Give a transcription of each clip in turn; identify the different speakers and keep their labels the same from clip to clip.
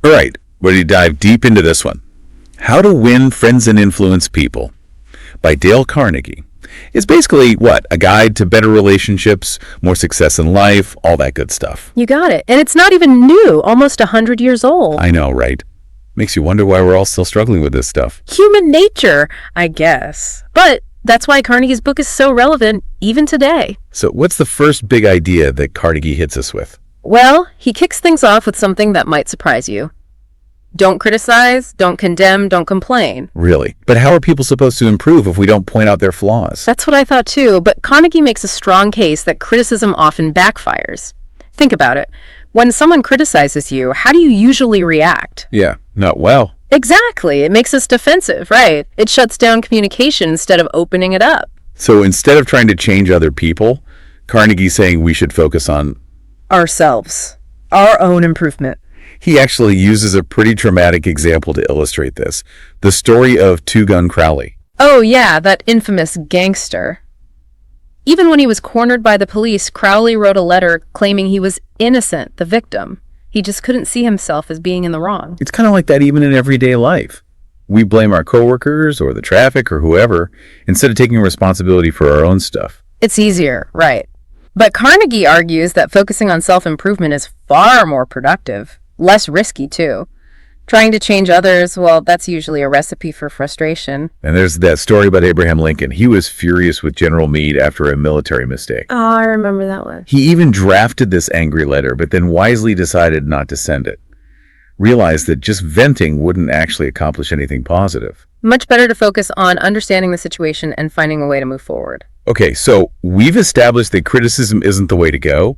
Speaker 1: All right, ready to dive deep into this one. How to Win Friends and Influence People by Dale Carnegie. It's basically, what, a guide to better relationships, more success in life, all that good stuff.
Speaker 2: You got it. And it's not even new, almost 100 years old.
Speaker 1: I know, right? Makes you wonder why we're all still struggling with this stuff.
Speaker 2: Human nature, I guess. But that's why Carnegie's book is so relevant even today.
Speaker 1: So what's the first big idea that Carnegie hits us with?
Speaker 2: Well, he kicks things off with something that might surprise you. Don't criticize, don't condemn, don't complain.
Speaker 1: Really? But how are people supposed to improve if we don't point out their flaws?
Speaker 2: That's what I thought too, but Carnegie makes a strong case that criticism often backfires. Think about it. When someone criticizes you, how do you usually react?
Speaker 1: Yeah, not well.
Speaker 2: Exactly. It makes us defensive, right? It shuts down communication instead of opening it up.
Speaker 1: So instead of trying to change other people, Carnegie's saying we should focus on
Speaker 2: Ourselves. Our own improvement.
Speaker 1: He actually uses a pretty dramatic example to illustrate this. The story of Two Gun Crowley.
Speaker 2: Oh yeah, that infamous gangster. Even when he was cornered by the police, Crowley wrote a letter claiming he was innocent, the victim. He just couldn't see himself as being in the wrong.
Speaker 1: It's kind of like that even in everyday life. We blame our coworkers or the traffic or whoever instead of taking responsibility for our own stuff.
Speaker 2: It's easier, right? But Carnegie argues that focusing on self-improvement is far more productive, less risky too. Trying to change others, well, that's usually a recipe for frustration.
Speaker 1: And there's that story about Abraham Lincoln. He was furious with General Meade after a military mistake.
Speaker 2: Oh, I remember that one.
Speaker 1: He even drafted this angry letter, but then wisely decided not to send it. Realized that just venting wouldn't actually accomplish anything positive.
Speaker 2: Much better to focus on understanding the situation and finding a way to move forward.
Speaker 1: Okay, so we've established that criticism isn't the way to go.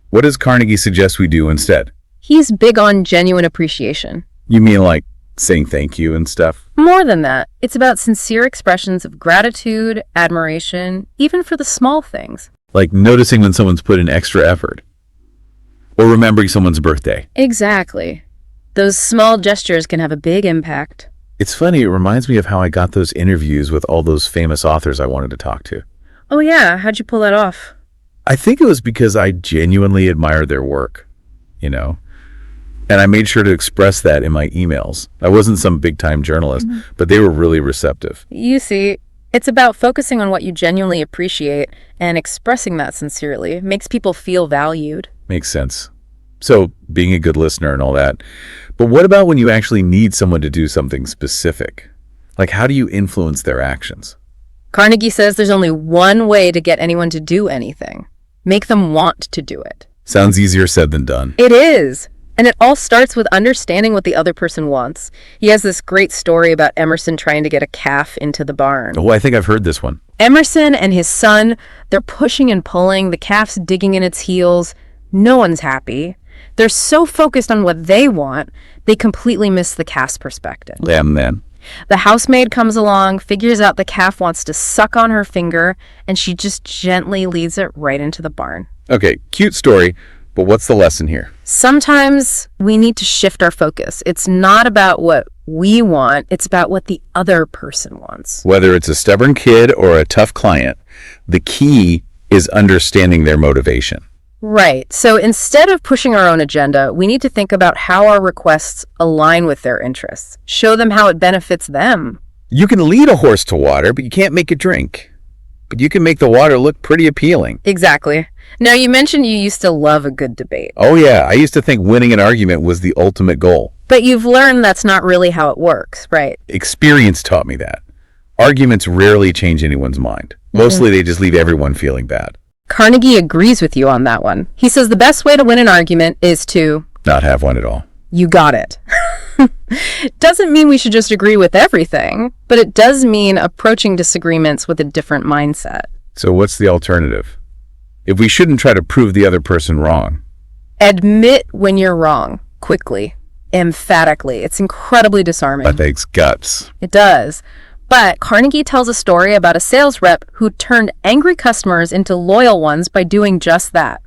Speaker 1: What does Carnegie suggest we do instead?
Speaker 2: He's big on genuine appreciation.
Speaker 1: You mean like saying thank you and stuff?
Speaker 2: More than that, it's about sincere expressions of gratitude, admiration, even for the small things.
Speaker 1: Like noticing when someone's put in extra effort. Or remembering someone's birthday.
Speaker 2: Exactly. Those small gestures can have a big impact.
Speaker 1: It's funny, it reminds me of how I got those interviews with all those famous authors I wanted to talk to.
Speaker 2: Oh yeah, how'd you pull that off?
Speaker 1: I think it was because I genuinely admired their work, you know? And I made sure to express that in my emails. I wasn't some big-time journalist, but they were really receptive.
Speaker 2: You see, it's about focusing on what you genuinely appreciate and expressing that sincerely. It makes people feel valued.
Speaker 1: Makes sense. So, being a good listener and all that. But what about when you actually need someone to do something specific? Like, how do you influence their actions?
Speaker 2: Carnegie says there's only one way to get anyone to do anything. Make them want to do it.
Speaker 1: Sounds easier said than done.
Speaker 2: It is. And it all starts with understanding what the other person wants. He has this great story about Emerson trying to get a calf into the barn.
Speaker 1: Oh, I think I've heard this one.
Speaker 2: Emerson and his son, they're pushing and pulling, the calf's digging in its heels. No one's happy. They're so focused on what they want, they completely miss the calf's perspective.
Speaker 1: Damn, then.
Speaker 2: The housemaid comes along, figures out the calf wants to suck on her finger, and she just gently leads it right into the barn.
Speaker 1: Okay, cute story, but what's the lesson here?
Speaker 2: Sometimes we need to shift our focus. It's not about what we want, it's about what the other person wants.
Speaker 1: Whether it's a stubborn kid or a tough client, the key is understanding their motivation.
Speaker 2: Right. So instead of pushing our own agenda, we need to think about how our requests align with their interests. Show them how it benefits them.
Speaker 1: You can lead a horse to water, but you can't make it drink. But you can make the water look pretty appealing.
Speaker 2: Exactly. Now, you mentioned you used to love a good debate.
Speaker 1: Oh yeah, I used to think winning an argument was the ultimate goal.
Speaker 2: But you've learned that's not really how it works, right?
Speaker 1: Experience taught me that. Arguments rarely change anyone's mind. Mostly they just leave everyone feeling bad.
Speaker 2: Carnegie agrees with you on that one. He says the best way to win an argument is to
Speaker 1: not have one at all.
Speaker 2: You got it. Doesn't mean we should just agree with everything, but it does mean approaching disagreements with a different mindset.
Speaker 1: So what's the alternative? If we shouldn't try to prove the other person wrong.
Speaker 2: Admit when you're wrong, quickly, emphatically. It's incredibly disarming.
Speaker 1: That takes guts.
Speaker 2: It does. But Carnegie tells a story about a sales rep who turned angry customers into loyal ones by doing just that.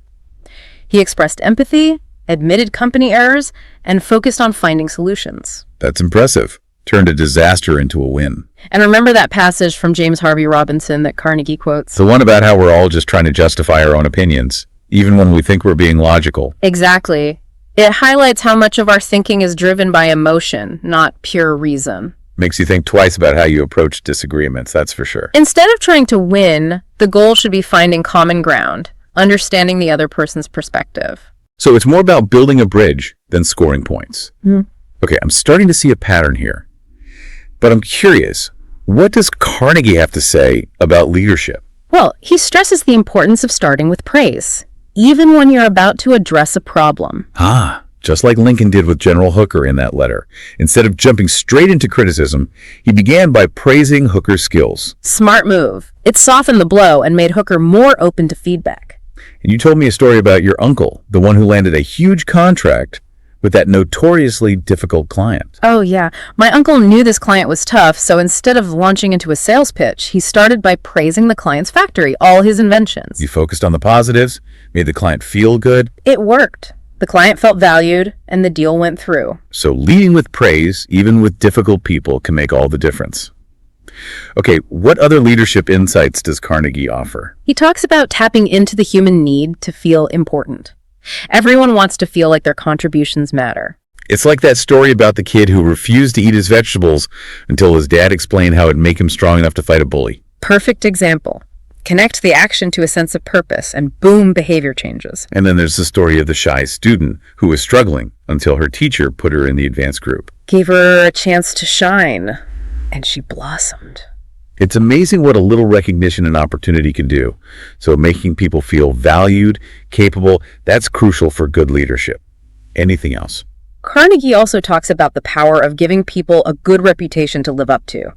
Speaker 2: He expressed empathy, admitted company errors, and focused on finding solutions.
Speaker 1: That's impressive. Turned a disaster into a win.
Speaker 2: And remember that passage from James Harvey Robinson that Carnegie quotes?
Speaker 1: The one about how we're all just trying to justify our own opinions, even when we think we're being logical.
Speaker 2: Exactly. It highlights how much of our thinking is driven by emotion, not pure reason.
Speaker 1: Makes you think twice about how you approach disagreements, that's for sure.
Speaker 2: Instead of trying to win, the goal should be finding common ground, understanding the other person's perspective.
Speaker 1: So it's more about building a bridge than scoring points. Okay, I'm starting to see a pattern here. But I'm curious, what does Carnegie have to say about leadership?
Speaker 2: Well, he stresses the importance of starting with praise, even when you're about to address a problem.
Speaker 1: Just like Lincoln did with General Hooker in that letter. Instead of jumping straight into criticism, he began by praising Hooker's skills.
Speaker 2: Smart move. It softened the blow and made Hooker more open to feedback.
Speaker 1: And you told me a story about your uncle, the one who landed a huge contract with that notoriously difficult client.
Speaker 2: Oh, yeah. My uncle knew this client was tough, so instead of launching into a sales pitch, he started by praising the client's factory, all his inventions.
Speaker 1: You focused on the positives, made the client feel good.
Speaker 2: It worked. The client felt valued, and the deal went through.
Speaker 1: So leading with praise, even with difficult people, can make all the difference. Okay, what other leadership insights does Carnegie offer?
Speaker 2: He talks about tapping into the human need to feel important. Everyone wants to feel like their contributions matter.
Speaker 1: It's like that story about the kid who refused to eat his vegetables until his dad explained how it'd make him strong enough to fight a bully.
Speaker 2: Perfect example. Connect the action to a sense of purpose, and boom, behavior changes.
Speaker 1: And then there's the story of the shy student who was struggling until her teacher put her in the advanced group.
Speaker 2: Gave her a chance to shine, and she blossomed.
Speaker 1: It's amazing what a little recognition and opportunity can do. So making people feel valued, capable, that's crucial for good leadership. Anything else?
Speaker 2: Carnegie also talks about the power of giving people a good reputation to live up to.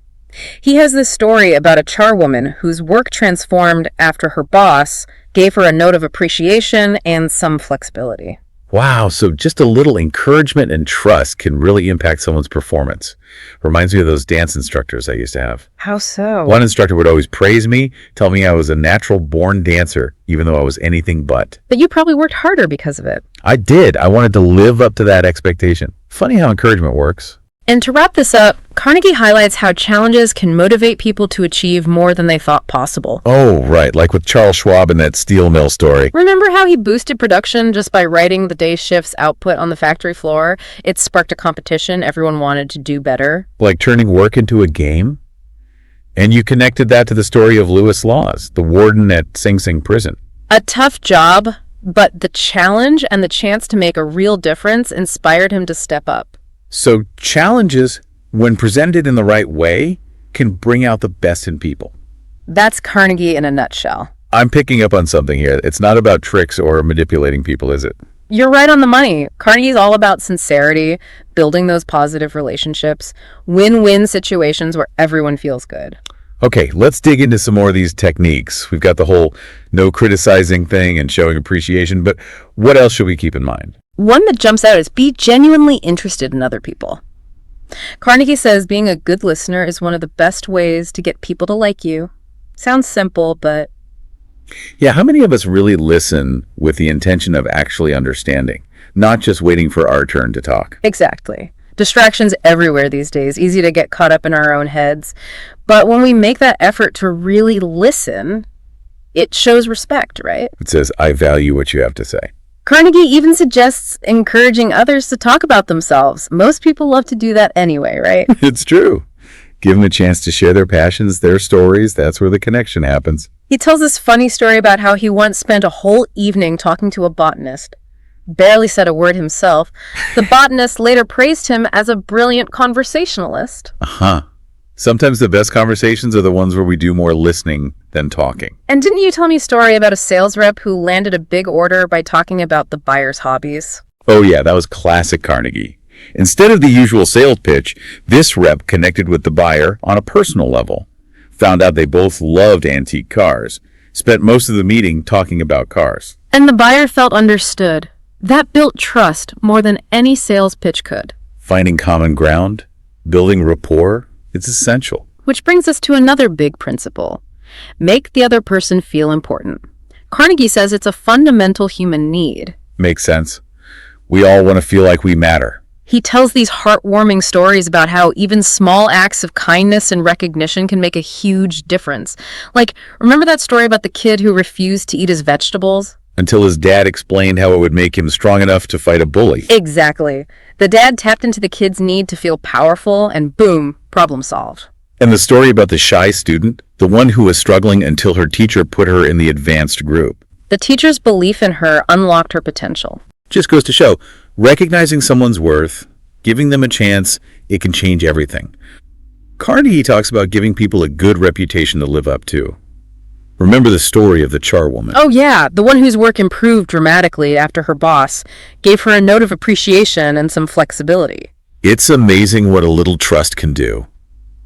Speaker 2: He has this story about a charwoman whose work transformed after her boss gave her a note of appreciation and some flexibility.
Speaker 1: Wow, so just a little encouragement and trust can really impact someone's performance. Reminds me of those dance instructors I used to have.
Speaker 2: How so?
Speaker 1: One instructor would always praise me, tell me I was a natural-born dancer, even though I was anything but.
Speaker 2: But you probably worked harder because of it.
Speaker 1: I did. I wanted to live up to that expectation. Funny how encouragement works.
Speaker 2: And to wrap this up, Carnegie highlights how challenges can motivate people to achieve more than they thought possible.
Speaker 1: Oh, right, like with Charles Schwab in that steel mill story.
Speaker 2: Remember how he boosted production just by writing the day shift's output on the factory floor? It sparked a competition. Everyone wanted to do better.
Speaker 1: Like turning work into a game? And you connected that to the story of Lewis Laws, the warden at Sing Sing prison.
Speaker 2: A tough job, but the challenge and the chance to make a real difference inspired him to step up.
Speaker 1: So challenges, when presented in the right way, can bring out the best in people.
Speaker 2: That's Carnegie in a nutshell.
Speaker 1: I'm picking up on something here. It's not about tricks or manipulating people, is it?
Speaker 2: You're right on the money. Carnegie's all about sincerity, building those positive relationships, win-win situations where everyone feels good.
Speaker 1: Okay, let's dig into some more of these techniques. We've got the whole no criticizing thing and showing appreciation, but what else should we keep in mind?
Speaker 2: One that jumps out is be genuinely interested in other people. Carnegie says being a good listener is one of the best ways to get people to like you. Sounds simple, but...
Speaker 1: Yeah, how many of us really listen with the intention of actually understanding, not just waiting for our turn to talk?
Speaker 2: Exactly. Distractions everywhere these days, easy to get caught up in our own heads. But when we make that effort to really listen, it shows respect, right?
Speaker 1: It says, I value what you have to say.
Speaker 2: Carnegie even suggests encouraging others to talk about themselves. Most people love to do that anyway, right?
Speaker 1: It's true. Give them a chance to share their passions, their stories. That's where the connection happens.
Speaker 2: He tells this funny story about how he once spent a whole evening talking to a botanist. Barely said a word himself. The botanist later praised him as a brilliant conversationalist.
Speaker 1: Sometimes the best conversations are the ones where we do more listening than talking.
Speaker 2: And didn't you tell me a story about a sales rep who landed a big order by talking about the buyer's hobbies?
Speaker 1: Oh yeah, that was classic Carnegie. Instead of the usual sales pitch, this rep connected with the buyer on a personal level. Found out they both loved antique cars. Spent most of the meeting talking about cars.
Speaker 2: And the buyer felt understood. That built trust more than any sales pitch could.
Speaker 1: Finding common ground, building rapport, it's essential.
Speaker 2: Which brings us to another big principle. Make the other person feel important. Carnegie says it's a fundamental human need.
Speaker 1: Makes sense. We all want to feel like we matter.
Speaker 2: He tells these heartwarming stories about how even small acts of kindness and recognition can make a huge difference. Like, remember that story about the kid who refused to eat his vegetables?
Speaker 1: Until his dad explained how it would make him strong enough to fight a bully.
Speaker 2: Exactly. The dad tapped into the kid's need to feel powerful, and boom, problem solved.
Speaker 1: And the story about the shy student, the one who was struggling until her teacher put her in the advanced group.
Speaker 2: The teacher's belief in her unlocked her potential.
Speaker 1: Just goes to show, recognizing someone's worth, giving them a chance, it can change everything. Carnegie talks about giving people a good reputation to live up to. Remember the story of the charwoman?
Speaker 2: Oh yeah, the one whose work improved dramatically after her boss gave her a note of appreciation and some flexibility.
Speaker 1: It's amazing what a little trust can do.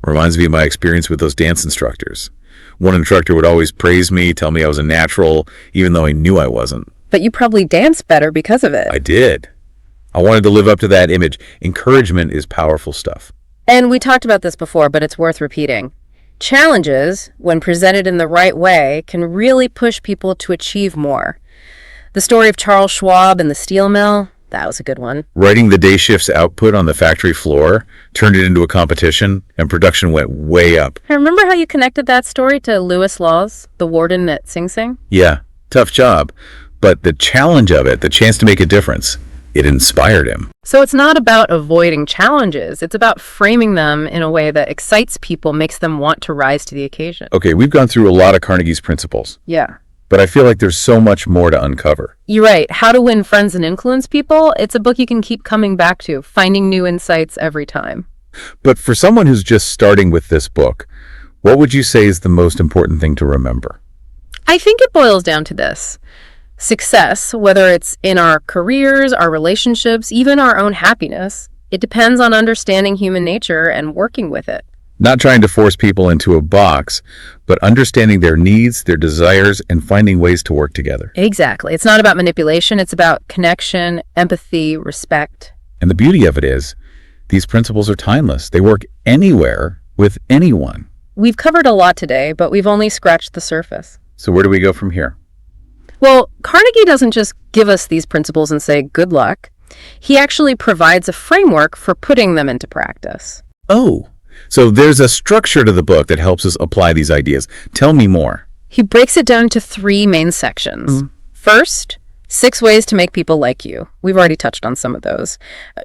Speaker 1: Reminds me of my experience with those dance instructors. One instructor would always praise me, tell me I was a natural, even though I knew I wasn't.
Speaker 2: But you probably danced better because of it.
Speaker 1: I did. I wanted to live up to that image. Encouragement is powerful stuff.
Speaker 2: And we talked about this before, but it's worth repeating. Challenges, when presented in the right way, can really push people to achieve more. The story of Charles Schwab and the steel mill, that was a good one.
Speaker 1: Writing the day shift's output on the factory floor turned it into a competition, and production went way up.
Speaker 2: I remember how you connected that story to Lewis Laws, the warden at Sing Sing?
Speaker 1: Yeah, tough job. But the challenge of it, the chance to make a difference, it inspired him.
Speaker 2: So it's not about avoiding challenges. It's about framing them in a way that excites people, makes them want to rise to the occasion.
Speaker 1: Okay, we've gone through a lot of Carnegie's principles,
Speaker 2: Yeah.
Speaker 1: but I feel like there's so much more to uncover.
Speaker 2: You're right. How to Win Friends and Influence People. It's a book you can keep coming back to, finding new insights every time.
Speaker 1: But for someone who's just starting with this book, what would you say is the most important thing to remember?
Speaker 2: I think it boils down to this. Success, whether it's in our careers, our relationships, even our own happiness, it depends on understanding human nature and working with it.
Speaker 1: Not trying to force people into a box, but understanding their needs, their desires, and finding ways to work together.
Speaker 2: Exactly. It's not about manipulation. It's about connection, empathy, respect.
Speaker 1: And the beauty of it is, these principles are timeless. They work anywhere with anyone.
Speaker 2: We've covered a lot today, but we've only scratched the surface.
Speaker 1: So where do we go from here?
Speaker 2: Well, Carnegie doesn't just give us these principles and say, good luck. He actually provides a framework for putting them into practice.
Speaker 1: Oh, so there's a structure to the book that helps us apply these ideas. Tell me more.
Speaker 2: He breaks it down into 3 main sections. First, 6 ways to make people like you. We've already touched on some of those.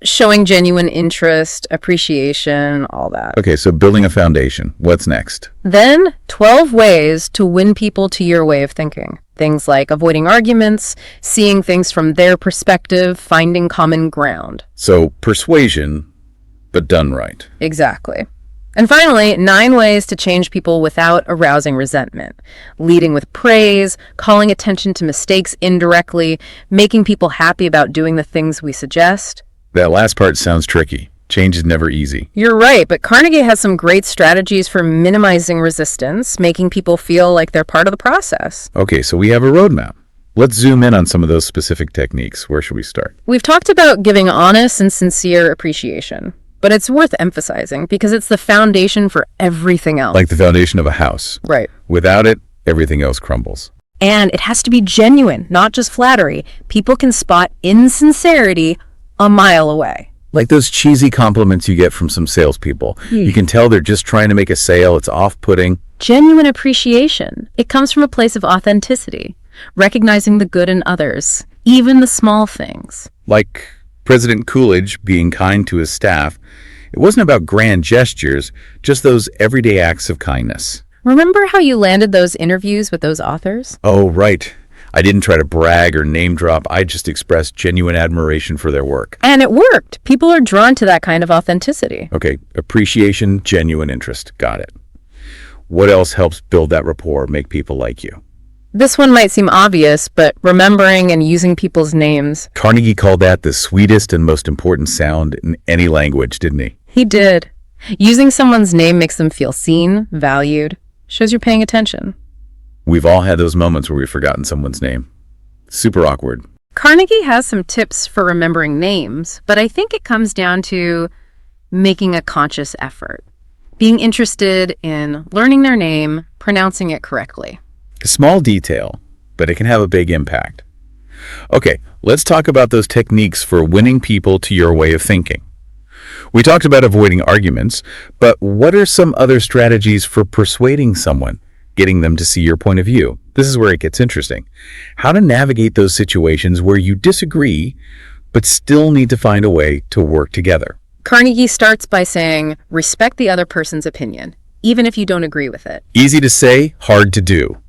Speaker 2: Showing genuine interest, appreciation, all that.
Speaker 1: Okay, so building a foundation. What's next?
Speaker 2: Then, 12 ways to win people to your way of thinking. Things like avoiding arguments, seeing things from their perspective, finding common ground.
Speaker 1: So persuasion, but done right.
Speaker 2: Exactly. And finally, 9 ways to change people without arousing resentment. Leading with praise, calling attention to mistakes indirectly, making people happy about doing the things we suggest.
Speaker 1: That last part sounds tricky. Change is never easy.
Speaker 2: You're right, but Carnegie has some great strategies for minimizing resistance, making people feel like they're part of the process.
Speaker 1: Okay, so we have a roadmap. Let's zoom in on some of those specific techniques. Where should we start?
Speaker 2: We've talked about giving honest and sincere appreciation, but it's worth emphasizing because it's the foundation for everything else.
Speaker 1: Like the foundation of a house.
Speaker 2: Right.
Speaker 1: Without it, everything else crumbles.
Speaker 2: And it has to be genuine, not just flattery. People can spot insincerity a mile away.
Speaker 1: Like those cheesy compliments you get from some salespeople. You can tell they're just trying to make a sale. It's off-putting.
Speaker 2: Genuine appreciation. It comes from a place of authenticity, recognizing the good in others, even the small things.
Speaker 1: Like President Coolidge being kind to his staff. It wasn't about grand gestures, just those everyday acts of kindness.
Speaker 2: Remember how you landed those interviews with those authors?
Speaker 1: Oh, right. I didn't try to brag or name drop. I just expressed genuine admiration for their work.
Speaker 2: And it worked. People are drawn to that kind of authenticity.
Speaker 1: Okay, appreciation, genuine interest. Got it. What else helps build that rapport, make people like you?
Speaker 2: This one might seem obvious, but remembering and using people's names.
Speaker 1: Carnegie called that the sweetest and most important sound in any language, didn't he?
Speaker 2: He did. Using someone's name makes them feel seen, valued, shows you're paying attention.
Speaker 1: We've all had those moments where we've forgotten someone's name. Super awkward.
Speaker 2: Carnegie has some tips for remembering names, but I think it comes down to making a conscious effort. Being interested in learning their name, pronouncing it correctly.
Speaker 1: A small detail, but it can have a big impact. Okay, let's talk about those techniques for winning people to your way of thinking. We talked about avoiding arguments, but what are some other strategies for persuading someone, getting them to see your point of view. This is where it gets interesting. How to navigate those situations where you disagree, but still need to find a way to work together.
Speaker 2: Carnegie starts by saying, respect the other person's opinion, even if you don't agree with it.
Speaker 1: Easy to say, hard to do,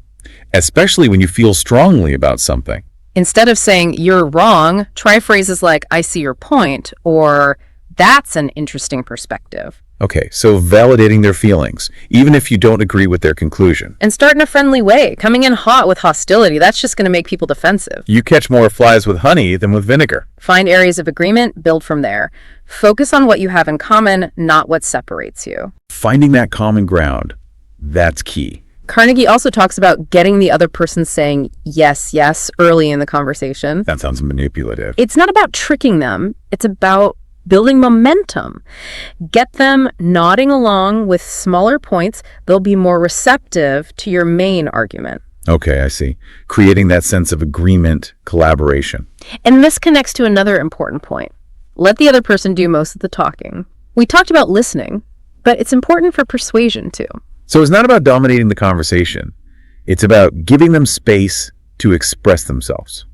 Speaker 1: especially when you feel strongly about something.
Speaker 2: Instead of saying, you're wrong, try phrases like, I see your point, or that's an interesting perspective.
Speaker 1: Okay, so validating their feelings, even if you don't agree with their conclusion.
Speaker 2: And start in a friendly way. Coming in hot with hostility, that's just going to make people defensive.
Speaker 1: You catch more flies with honey than with vinegar.
Speaker 2: Find areas of agreement, build from there. Focus on what you have in common, not what separates you.
Speaker 1: Finding that common ground, that's key.
Speaker 2: Carnegie also talks about getting the other person saying yes, yes early in the conversation.
Speaker 1: That sounds manipulative.
Speaker 2: It's not about tricking them. It's about building momentum. Get them nodding along with smaller points. They'll be more receptive to your main argument.
Speaker 1: Okay, I see. Creating that sense of agreement, collaboration.
Speaker 2: And this connects to another important point. Let the other person do most of the talking. We talked about listening, but it's important for persuasion too.
Speaker 1: So it's not about dominating the conversation. It's about giving them space to express themselves.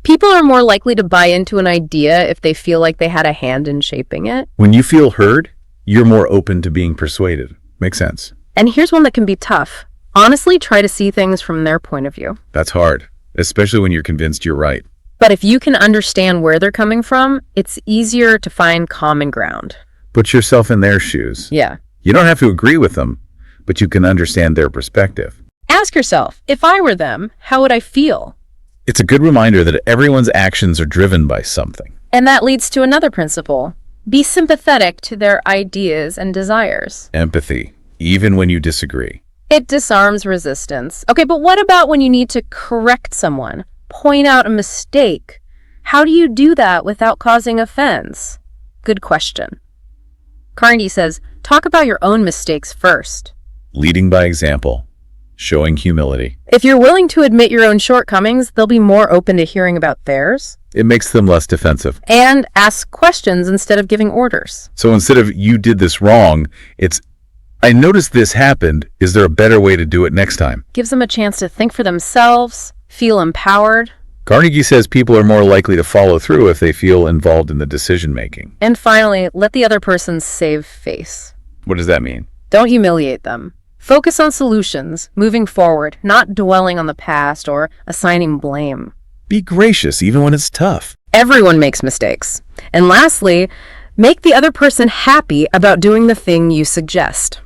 Speaker 2: People are more likely to buy into an idea if they feel like they had a hand in shaping it.
Speaker 1: When you feel heard, you're more open to being persuaded. Makes sense.
Speaker 2: And here's one that can be tough. Honestly, try to see things from their point of view.
Speaker 1: That's hard, especially when you're convinced you're right.
Speaker 2: But if you can understand where they're coming from, it's easier to find common ground.
Speaker 1: Put yourself in their shoes.
Speaker 2: Yeah.
Speaker 1: You don't have to agree with them, but you can understand their perspective.
Speaker 2: Ask yourself, if I were them, how would I feel?
Speaker 1: It's a good reminder that everyone's actions are driven by something.
Speaker 2: And that leads to another principle. Be sympathetic to their ideas and desires.
Speaker 1: Empathy, even when you disagree.
Speaker 2: It disarms resistance. Okay, but what about when you need to correct someone? Point out a mistake? How do you do that without causing offense? Good question. Carnegie says, talk about your own mistakes first.
Speaker 1: Leading by example. Showing humility.
Speaker 2: If you're willing to admit your own shortcomings, they'll be more open to hearing about theirs.
Speaker 1: It makes them less defensive.
Speaker 2: And ask questions instead of giving orders.
Speaker 1: So instead of, you did this wrong, it's, I noticed this happened. Is there a better way to do it next time?
Speaker 2: Gives them a chance to think for themselves, feel empowered.
Speaker 1: Carnegie says people are more likely to follow through if they feel involved in the decision-making.
Speaker 2: And finally, let the other person save face.
Speaker 1: What does that mean?
Speaker 2: Don't humiliate them. Focus on solutions, moving forward, not dwelling on the past or assigning blame.
Speaker 1: Be gracious even when it's tough.
Speaker 2: Everyone makes mistakes. And lastly, make the other person happy about doing the thing you suggest.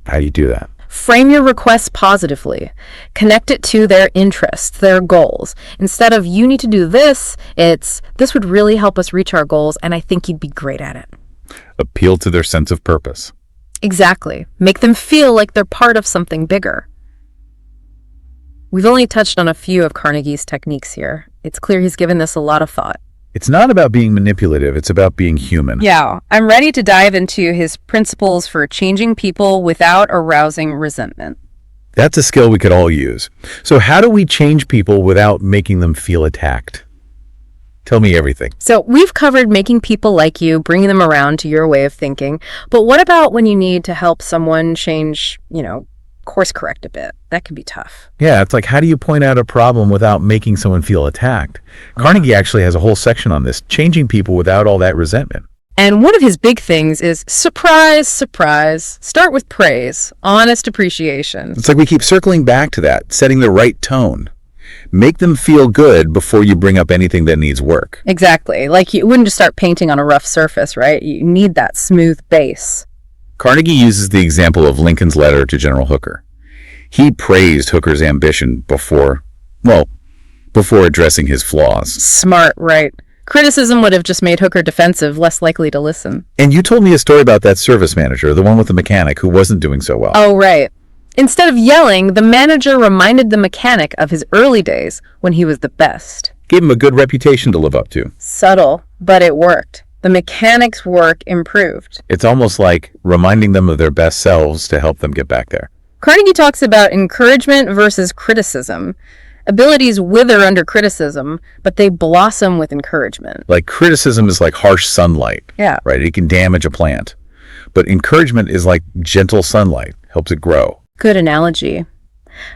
Speaker 1: How do you do that?
Speaker 2: Frame your request positively. Connect it to their interests, their goals. Instead of, you need to do this, it's, this would really help us reach our goals, and I think you'd be great at it.
Speaker 1: Appeal to their sense of purpose.
Speaker 2: Exactly. Make them feel like they're part of something bigger. We've only touched on a few of Carnegie's techniques here. It's clear he's given this a lot of thought.
Speaker 1: It's not about being manipulative, it's about being human.
Speaker 2: Yeah, I'm ready to dive into his principles for changing people without arousing resentment.
Speaker 1: That's a skill we could all use. So how do we change people without making them feel attacked? Tell me everything.
Speaker 2: So we've covered making people like you, bringing them around to your way of thinking. But what about when you need to help someone change, course correct a bit? That can be tough.
Speaker 1: Yeah, it's like, how do you point out a problem without making someone feel attacked? Carnegie actually has a whole section on this, changing people without all that resentment.
Speaker 2: And one of his big things is surprise, surprise. Start with praise, honest appreciation.
Speaker 1: It's like we keep circling back to that, setting the right tone. Make them feel good before you bring up anything that needs work.
Speaker 2: Exactly. Like you wouldn't just start painting on a rough surface, right? You need that smooth base.
Speaker 1: Carnegie uses the example of Lincoln's letter to General Hooker. He praised Hooker's ambition before addressing his flaws.
Speaker 2: Smart, right? Criticism would have just made Hooker defensive, less likely to listen.
Speaker 1: And you told me a story about that service manager, the one with the mechanic who wasn't doing so well.
Speaker 2: Oh, right. Instead of yelling, the manager reminded the mechanic of his early days when he was the best.
Speaker 1: Gave him a good reputation to live up to.
Speaker 2: Subtle, but it worked. The mechanic's work improved.
Speaker 1: It's almost like reminding them of their best selves to help them get back there.
Speaker 2: Carnegie talks about encouragement versus criticism. Abilities wither under criticism, but they blossom with encouragement.
Speaker 1: Like criticism is like harsh sunlight.
Speaker 2: Yeah.
Speaker 1: Right? It can damage a plant. But encouragement is like gentle sunlight, helps it grow.
Speaker 2: Good analogy.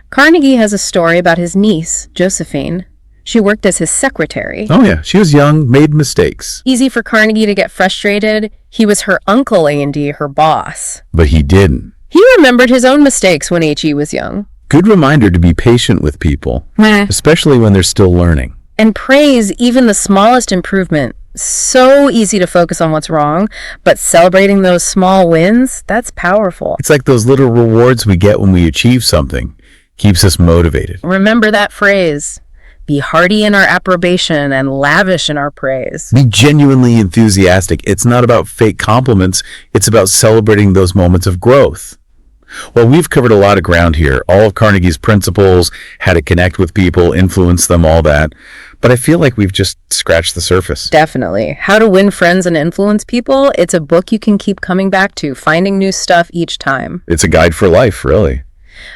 Speaker 2: Carnegie has a story about his niece, Josephine. She worked as his secretary.
Speaker 1: Oh yeah, she was young, made mistakes.
Speaker 2: Easy for Carnegie to get frustrated. He was her uncle A&D, her boss.
Speaker 1: But he didn't.
Speaker 2: He remembered his own mistakes when H.E. was young.
Speaker 1: Good reminder to be patient with people, especially when they're still learning.
Speaker 2: And praise even the smallest improvement. So easy to focus on what's wrong, but celebrating those small wins, that's powerful.
Speaker 1: It's like those little rewards we get when we achieve something. Keeps us motivated.
Speaker 2: Remember that phrase. Be hearty in our approbation and lavish in our praise.
Speaker 1: Be genuinely enthusiastic. It's not about fake compliments. It's about celebrating those moments of growth. Well, we've covered a lot of ground here. All of Carnegie's principles, how to connect with people, influence them, all that. But I feel like we've just scratched the surface.
Speaker 2: Definitely. How to Win Friends and Influence People. It's a book you can keep coming back to, finding new stuff each time.
Speaker 1: It's a guide for life, really.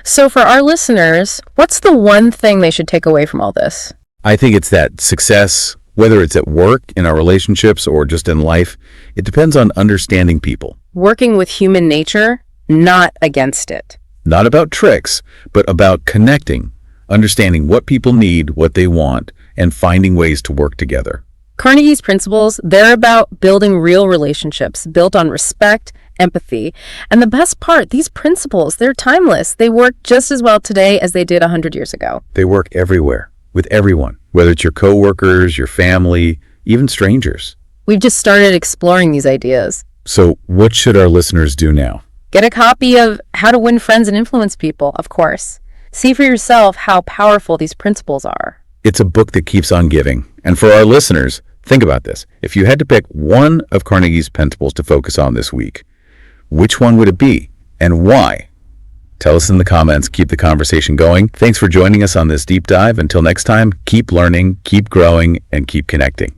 Speaker 2: So for our listeners, what's the one thing they should take away from all this?
Speaker 1: I think it's that success, whether it's at work, in our relationships, or just in life, it depends on understanding people.
Speaker 2: Working with human nature, not against it.
Speaker 1: Not about tricks, but about connecting, understanding what people need, what they want, and finding ways to work together.
Speaker 2: Carnegie's principles, they're about building real relationships built on respect, empathy. And the best part, these principles, they're timeless. They work just as well today as they did 100 years ago.
Speaker 1: They work everywhere, with everyone, whether it's your coworkers, your family, even strangers.
Speaker 2: We've just started exploring these ideas.
Speaker 1: So what should our listeners do now?
Speaker 2: Get a copy of How to Win Friends and Influence People, of course. See for yourself how powerful these principles are.
Speaker 1: It's a book that keeps on giving. And for our listeners, think about this. If you had to pick one of Carnegie's principles to focus on this week, which one would it be and why? Tell us in the comments. Keep the conversation going. Thanks for joining us on this deep dive. Until next time, keep learning, keep growing, and keep connecting.